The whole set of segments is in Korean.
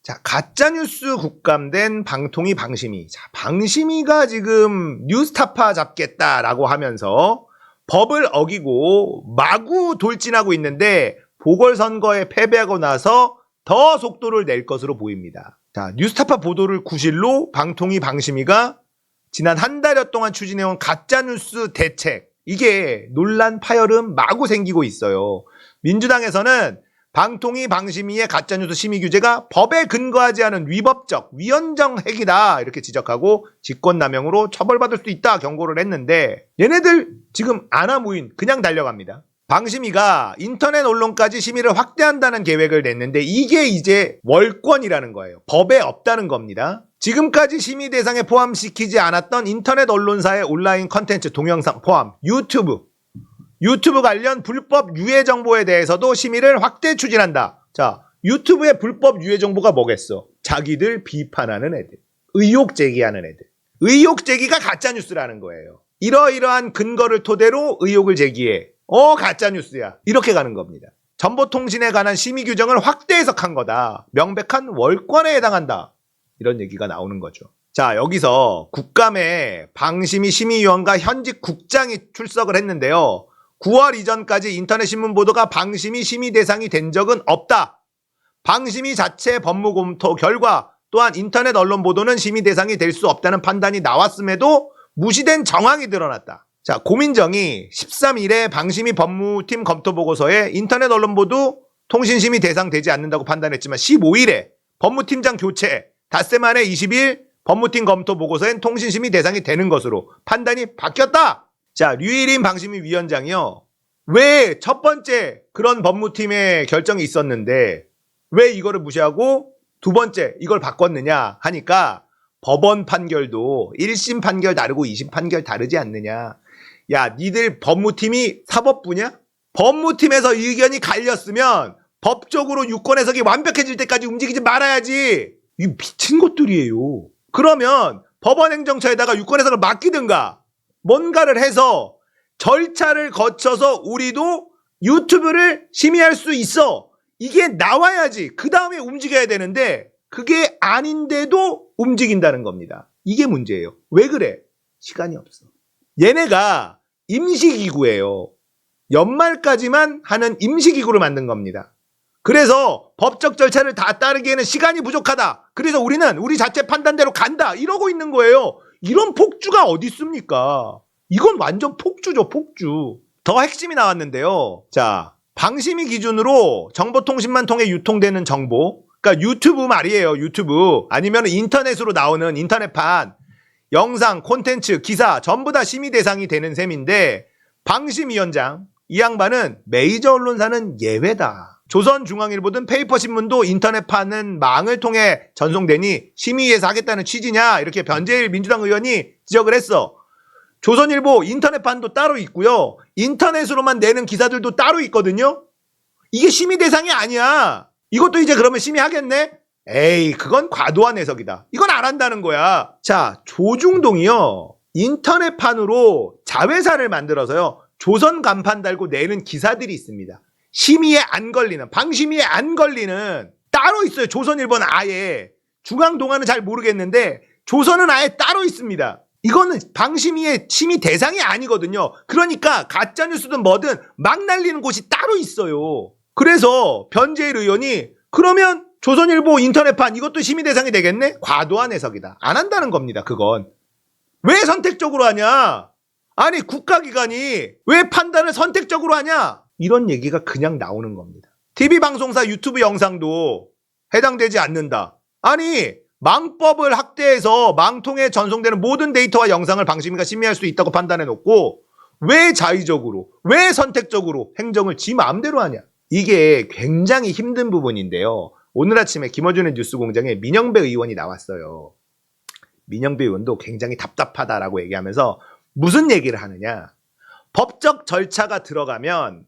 자, 가짜뉴스 국감된 방통위 방심위. 자, 방심위가 지금 뉴스타파 잡겠다라고 하면서 법을 어기고 마구 돌진하고 있는데 보궐선거에 패배하고 나서 더 속도를 낼 것으로 보입니다. 자, 뉴스타파 보도를 구실로 방통위 방심위가 지난 한 달여 동안 추진해온 가짜뉴스 대책, 이게 논란 파열음 마구 생기고 있어요. 민주당에서는 방통위 방심위의 가짜뉴스 심의 규제가 법에 근거하지 않은 위법적, 위헌정 행위다 이렇게 지적하고 직권남용으로 처벌받을 수 있다 경고를 했는데 얘네들 지금 아나무인 그냥 달려갑니다. 방심위가 인터넷 언론까지 심의를 확대한다는 계획을 냈는데 이게 이제 월권이라는 거예요. 법에 없다는 겁니다. 지금까지 심의 대상에 포함시키지 않았던 인터넷 언론사의 온라인 컨텐츠 동영상 포함 유튜브 관련 불법 유해 정보에 대해서도 심의를 확대 추진한다. 자, 유튜브의 불법 유해 정보가 뭐겠어? 자기들 비판하는 애들, 의혹 제기하는 애들. 의혹 제기가 가짜뉴스라는 거예요. 이러이러한 근거를 토대로 의혹을 제기해. 가짜뉴스야. 이렇게 가는 겁니다. 정보통신에 관한 심의 규정을 확대 해석한 거다. 명백한 월권에 해당한다. 이런 얘기가 나오는 거죠. 자, 여기서 국감에 방심위 심의위원과 현직 국장이 출석을 했는데요. 9월 이전까지 인터넷 신문 보도가 방심위 심의 대상이 된 적은 없다. 방심위 자체 법무 검토 결과 또한 인터넷 언론 보도는 심의 대상이 될 수 없다는 판단이 나왔음에도 무시된 정황이 드러났다. 자, 고민정이 13일에 방심위 법무팀 검토 보고서에 인터넷 언론 보도 통신심의 대상 되지 않는다고 판단했지만 15일에 법무팀장 교체, 닷새 만에 20일 법무팀 검토 보고서엔 통신심의 대상이 되는 것으로 판단이 바뀌었다. 자, 류일인 방심위 위원장이요. 왜 첫 번째 그런 법무팀의 결정이 있었는데 왜 이거를 무시하고 두 번째 이걸 바꿨느냐 하니까 법원 판결도 1심 판결 다르고 2심 판결 다르지 않느냐. 야, 니들 법무팀이 사법부냐? 법무팀에서 의견이 갈렸으면 법적으로 유권 해석이 완벽해질 때까지 움직이지 말아야지. 이 미친 것들이에요. 그러면 법원행정처에다가 유권 해석을 맡기든가 뭔가를 해서 절차를 거쳐서 우리도 유튜브를 심의할 수 있어. 이게 나와야지. 그 다음에 움직여야 되는데 그게 아닌데도 움직인다는 겁니다. 이게 문제예요. 왜 그래? 시간이 없어. 얘네가 임시기구예요. 연말까지만 하는 임시기구를 만든 겁니다. 그래서 법적 절차를 다 따르기에는 시간이 부족하다. 그래서 우리는 우리 자체 판단대로 간다. 이러고 있는 거예요. 이런 폭주가 어디 있습니까? 이건 완전 폭주죠, 폭주. 더 핵심이 나왔는데요. 자, 방심위 기준으로 정보통신만 통해 유통되는 정보, 그러니까 유튜브 말이에요, 유튜브. 아니면 인터넷으로 나오는 인터넷판, 영상, 콘텐츠, 기사 전부 다 심의 대상이 되는 셈인데 방심위원장, 이 양반은 메이저 언론사는 예외다. 조선중앙일보든 페이퍼신문도 인터넷판은 망을 통해 전송되니 심의위에서 하겠다는 취지냐 이렇게 변재일 민주당 의원이 지적을 했어. 조선일보 인터넷판도 따로 있고요. 인터넷으로만 내는 기사들도 따로 있거든요. 이게 심의 대상이 아니야. 이것도 이제 그러면 심의하겠네? 에이, 그건 과도한 해석이다. 이건 안 한다는 거야. 자, 조중동이요. 인터넷판으로 자회사를 만들어서요. 조선 간판 달고 내는 기사들이 있습니다. 심의에 안 걸리는, 방심위에 안 걸리는 따로 있어요. 조선일보는 아예. 중앙동아는 잘 모르겠는데 조선은 아예 따로 있습니다. 이거는 방심위의 심의 대상이 아니거든요. 그러니까 가짜뉴스든 뭐든 막 날리는 곳이 따로 있어요. 그래서 변재일 의원이 그러면 조선일보 인터넷판 이것도 심의 대상이 되겠네? 과도한 해석이다. 안 한다는 겁니다. 그건. 왜 선택적으로 하냐? 아니, 국가기관이 왜 판단을 선택적으로 하냐? 이런 얘기가 그냥 나오는 겁니다. TV방송사 유튜브 영상도 해당되지 않는다. 아니, 망법을 확대해서 망통에 전송되는 모든 데이터와 영상을 방심위가 심의할 수 있다고 판단해놓고 왜 자의적으로, 왜 선택적으로 행정을 지 마음대로 하냐? 이게 굉장히 힘든 부분인데요. 오늘 아침에 김어준의 뉴스공장에 민영배 의원이 나왔어요. 민영배 의원도 굉장히 답답하다라고 얘기하면서 무슨 얘기를 하느냐? 법적 절차가 들어가면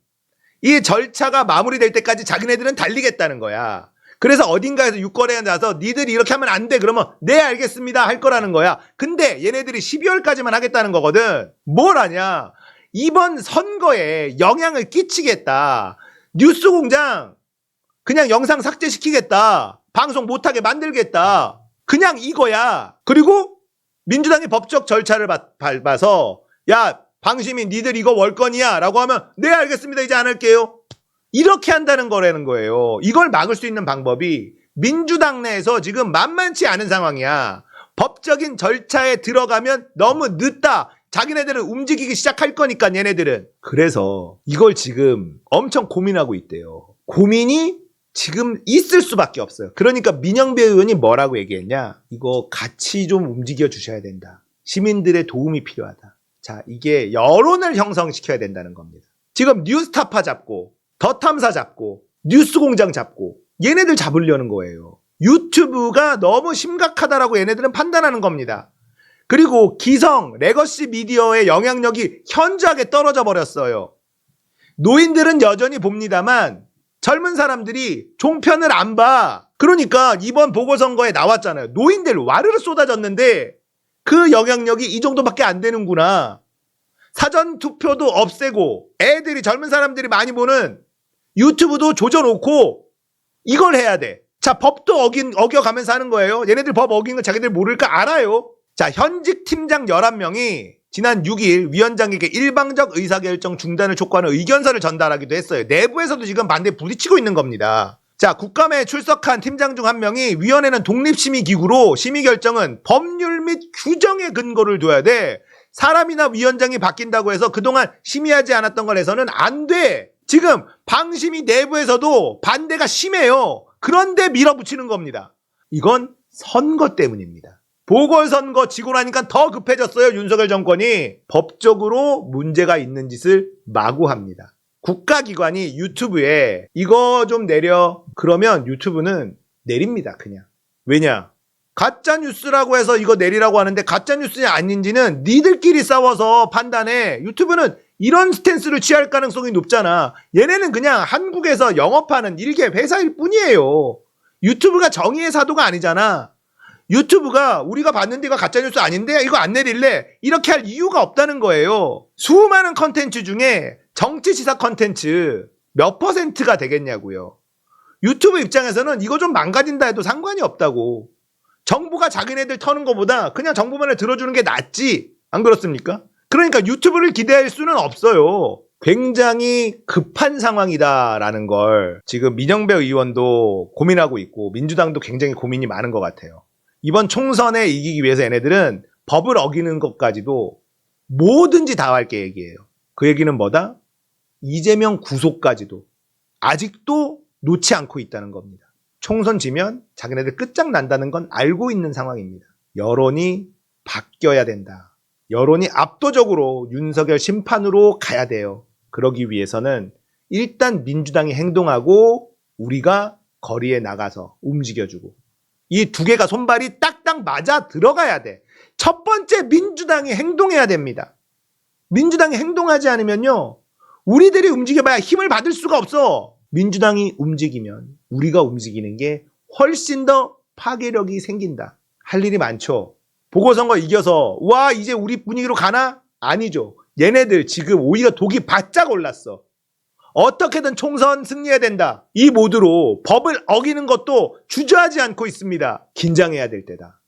이 절차가 마무리될 때까지 자기네들은 달리겠다는 거야. 그래서 어딘가에서 유권에 나서 니들이 이렇게 하면 안 돼. 그러면 네 알겠습니다 할 거라는 거야. 근데 얘네들이 12월까지만 하겠다는 거거든. 뭘 하냐? 이번 선거에 영향을 끼치겠다. 뉴스공장 그냥 영상 삭제시키겠다. 방송 못하게 만들겠다. 그냥 이거야. 그리고 민주당이 법적 절차를 밟아서 야 방심이 니들 이거 월권이야 라고 하면 네 알겠습니다 이제 안 할게요. 이렇게 한다는 거라는 거예요. 이걸 막을 수 있는 방법이 민주당 내에서 지금 만만치 않은 상황이야. 법적인 절차에 들어가면 너무 늦다. 자기네들은 움직이기 시작할 거니까 얘네들은. 그래서 이걸 지금 엄청 고민하고 있대요. 고민이 지금 있을 수밖에 없어요. 그러니까 민영배 의원이 뭐라고 얘기했냐. 이거 같이 좀 움직여 주셔야 된다. 시민들의 도움이 필요하다. 자, 이게 여론을 형성시켜야 된다는 겁니다. 지금 뉴스타파 잡고 더 탐사 잡고 뉴스공장 잡고 얘네들 잡으려는 거예요. 유튜브가 너무 심각하다라고 얘네들은 판단하는 겁니다. 그리고 기성, 레거시 미디어의 영향력이 현저하게 떨어져 버렸어요. 노인들은 여전히 봅니다만 젊은 사람들이 종편을 안 봐. 그러니까 이번 보궐선거에 나왔잖아요. 노인들 와르르 쏟아졌는데 그 영향력이 이 정도밖에 안 되는구나. 사전투표도 없애고 애들이 젊은 사람들이 많이 보는 유튜브도 조져놓고 이걸 해야 돼. 자, 법도 어겨가면서 하는 거예요. 얘네들 법 어긴 거 자기들 모를까 알아요. 자, 현직 팀장 11명이 지난 6일 위원장에게 일방적 의사결정 중단을 촉구하는 의견서를 전달하기도 했어요. 내부에서도 지금 반대 부딪히고 있는 겁니다. 자, 국감에 출석한 팀장 중 한 명이 위원회는 독립심의기구로 심의결정은 법률 및 규정에 근거를 둬야 돼. 사람이나 위원장이 바뀐다고 해서 그동안 심의하지 않았던 걸 해서는 안 돼. 지금 방심위 내부에서도 반대가 심해요. 그런데 밀어붙이는 겁니다. 이건 선거 때문입니다. 보궐선거 지고 나니까 더 급해졌어요. 윤석열 정권이. 법적으로 문제가 있는 짓을 마구 합니다. 국가기관이 유튜브에 이거 좀 내려 그러면 유튜브는 내립니다. 그냥. 왜냐? 가짜뉴스라고 해서 이거 내리라고 하는데 가짜뉴스냐 아닌지는 니들끼리 싸워서 판단해. 유튜브는 이런 스탠스를 취할 가능성이 높잖아. 얘네는 그냥 한국에서 영업하는 일개 회사일 뿐이에요. 유튜브가 정의의 사도가 아니잖아. 유튜브가 우리가 봤는데 이거 가짜뉴스 아닌데 이거 안 내릴래 이렇게 할 이유가 없다는 거예요. 수많은 컨텐츠 중에 정치시사 컨텐츠 몇 퍼센트가 되겠냐고요. 유튜브 입장에서는 이거 좀 망가진다 해도 상관이 없다고. 정부가 자기네들 터는 것보다 그냥 정부만을 들어주는 게 낫지. 안 그렇습니까? 그러니까 유튜브를 기대할 수는 없어요. 굉장히 급한 상황이다라는 걸 지금 민영배 의원도 고민하고 있고 민주당도 굉장히 고민이 많은 것 같아요. 이번 총선에 이기기 위해서 얘네들은 법을 어기는 것까지도 뭐든지 다 할 계획이에요. 그 얘기는 뭐다? 이재명 구속까지도 아직도 놓지 않고 있다는 겁니다. 총선 지면 자기네들 끝장난다는 건 알고 있는 상황입니다. 여론이 바뀌어야 된다. 여론이 압도적으로 윤석열 심판으로 가야 돼요. 그러기 위해서는 일단 민주당이 행동하고 우리가 거리에 나가서 움직여주고 이 두 개가 손발이 딱딱 맞아 들어가야 돼. 첫 번째 민주당이 행동해야 됩니다. 민주당이 행동하지 않으면요. 우리들이 움직여봐야 힘을 받을 수가 없어. 민주당이 움직이면 우리가 움직이는 게 훨씬 더 파괴력이 생긴다. 할 일이 많죠. 보궐선거 이겨서 와 이제 우리 분위기로 가나? 아니죠. 얘네들 지금 오히려 독이 바짝 올랐어. 어떻게든 총선 승리해야 된다. 이 모드로 법을 어기는 것도 주저하지 않고 있습니다. 긴장해야 될 때다.